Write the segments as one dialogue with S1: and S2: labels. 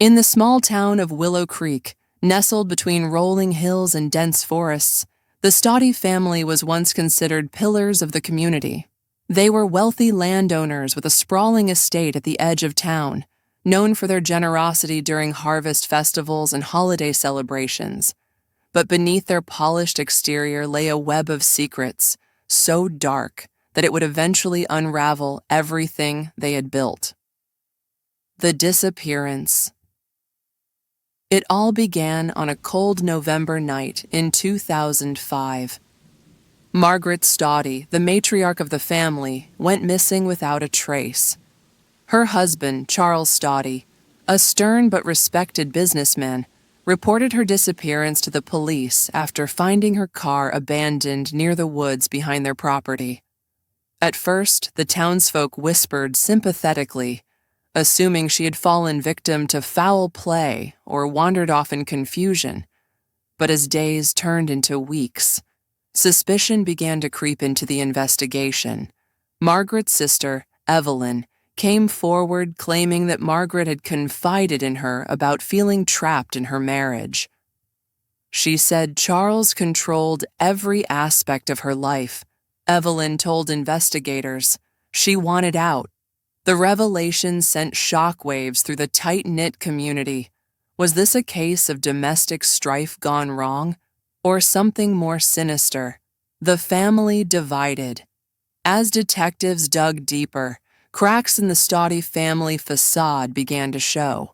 S1: In the small town of Willow Creek, nestled between rolling hills and dense forests, the Stoddy family was once considered pillars of the community. They were wealthy landowners with a sprawling estate at the edge of town, known for their generosity during harvest festivals and holiday celebrations. But beneath their polished exterior lay a web of secrets, so dark that it would eventually unravel everything they had built. The disappearance. It all began on a cold November night in 2005. Margaret Stoddy, the matriarch of the family, went missing without a trace. Her husband, Charles Stoddy, a stern but respected businessman, reported her disappearance to the police after finding her car abandoned near the woods behind their property. At first, the townsfolk whispered sympathetically, assuming she had fallen victim to foul play or wandered off in confusion. But as days turned into weeks, suspicion began to creep into the investigation. Margaret's sister, Evelyn, came forward claiming that Margaret had confided in her about feeling trapped in her marriage. She said Charles controlled every aspect of her life. Evelyn told investigators she wanted out. The revelation sent shockwaves through the tight-knit community. Was this a case of domestic strife gone wrong, or something more sinister? The family divided. As detectives dug deeper, cracks in the Stoddy family facade began to show.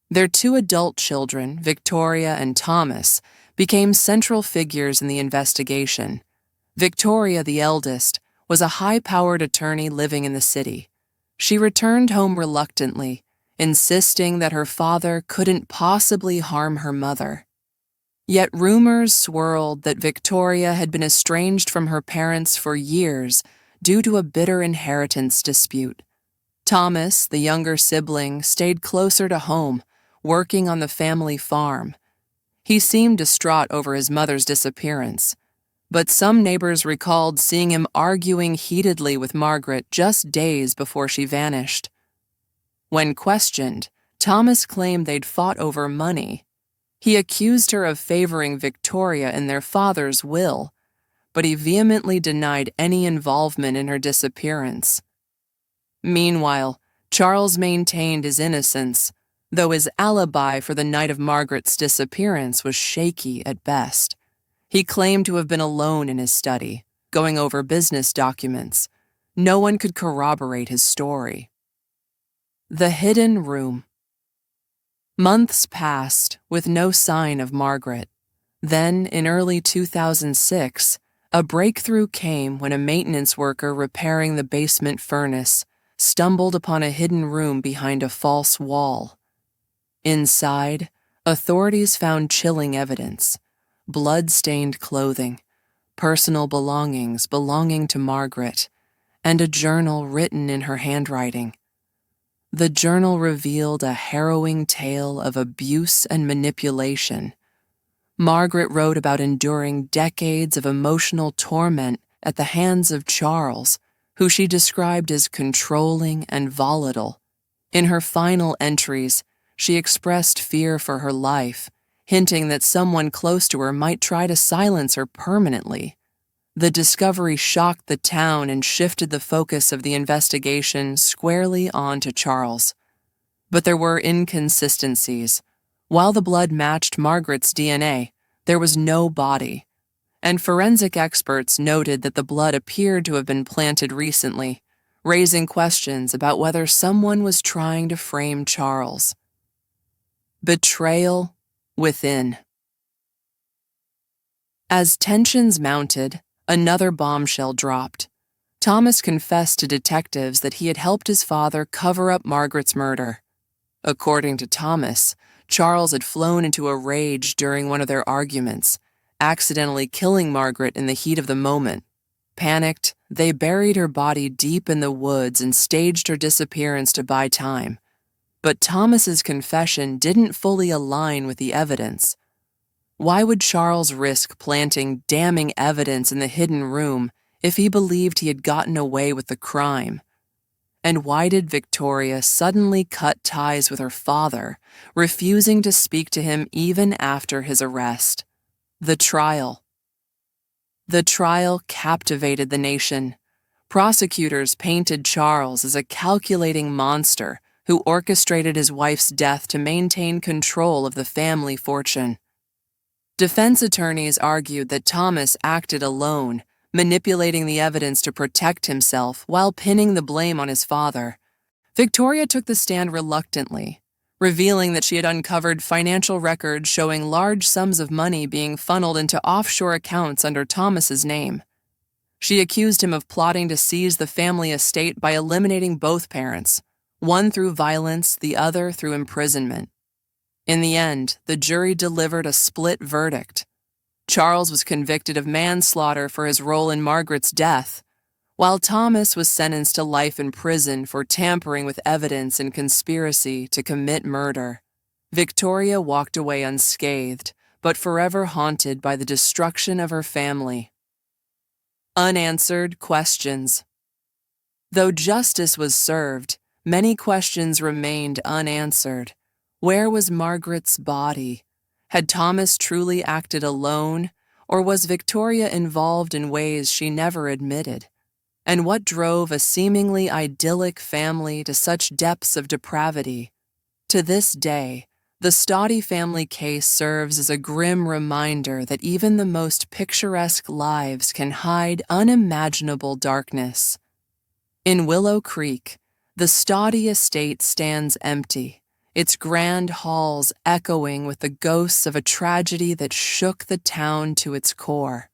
S1: Their two adult children, Victoria and Thomas, became central figures in the investigation. Victoria, the eldest, was a high-powered attorney living in the city. She returned home reluctantly, insisting that her father couldn't possibly harm her mother. Yet rumors swirled that Victoria had been estranged from her parents for years due to a bitter inheritance dispute. Thomas, the younger sibling, stayed closer to home, working on the family farm. He seemed distraught over his mother's disappearance, but some neighbors recalled seeing him arguing heatedly with Margaret just days before she vanished. When questioned, Thomas claimed they'd fought over money. He accused her of favoring Victoria in their father's will, but he vehemently denied any involvement in her disappearance. Meanwhile, Charles maintained his innocence, though his alibi for the night of Margaret's disappearance was shaky at best. He claimed to have been alone in his study, going over business documents. No one could corroborate his story. The hidden room. Months passed with no sign of Margaret. Then, in early 2006, a breakthrough came when a maintenance worker repairing the basement furnace stumbled upon a hidden room behind a false wall. Inside, authorities found chilling evidence: blood-stained clothing, personal belongings belonging to Margaret, and a journal written in her handwriting. The journal revealed a harrowing tale of abuse and manipulation. Margaret wrote about enduring decades of emotional torment at the hands of Charles, who she described as controlling and volatile. In her final entries, she expressed fear for her life, hinting that someone close to her might try to silence her permanently. The discovery shocked the town and shifted the focus of the investigation squarely onto Charles. But there were inconsistencies. While the blood matched Margaret's DNA, there was no body, and forensic experts noted that the blood appeared to have been planted recently, raising questions about whether someone was trying to frame Charles. Betrayal within. As tensions mounted, another bombshell dropped. Thomas confessed to detectives that he had helped his father cover up Margaret's murder. According to Thomas, Charles had flown into a rage during one of their arguments, accidentally killing Margaret in the heat of the moment. Panicked, they buried her body deep in the woods and staged her disappearance to buy time. But Thomas's confession didn't fully align with the evidence. Why would Charles risk planting damning evidence in the hidden room if he believed he had gotten away with the crime? And why did Victoria suddenly cut ties with her father, refusing to speak to him even after his arrest? The trial. The trial captivated the nation. Prosecutors painted Charles as a calculating monster who orchestrated his wife's death to maintain control of the family fortune. Defense attorneys argued that Thomas acted alone, manipulating the evidence to protect himself while pinning the blame on his father. Victoria took the stand reluctantly, revealing that she had uncovered financial records showing large sums of money being funneled into offshore accounts under Thomas's name. She accused him of plotting to seize the family estate by eliminating both parents, one through violence, the other through imprisonment. In the end, the jury delivered a split verdict. Charles was convicted of manslaughter for his role in Margaret's death, while Thomas was sentenced to life in prison for tampering with evidence and conspiracy to commit murder. Victoria walked away unscathed, but forever haunted by the destruction of her family. Unanswered questions. Though justice was served, many questions remained unanswered. Where was Margaret's body? Had Thomas truly acted alone, or was Victoria involved in ways she never admitted? And what drove a seemingly idyllic family to such depths of depravity? To this day, the Stoddy family case serves as a grim reminder that even the most picturesque lives can hide unimaginable darkness. In Willow Creek, the Stoddy estate stands empty, its grand halls echoing with the ghosts of a tragedy that shook the town to its core.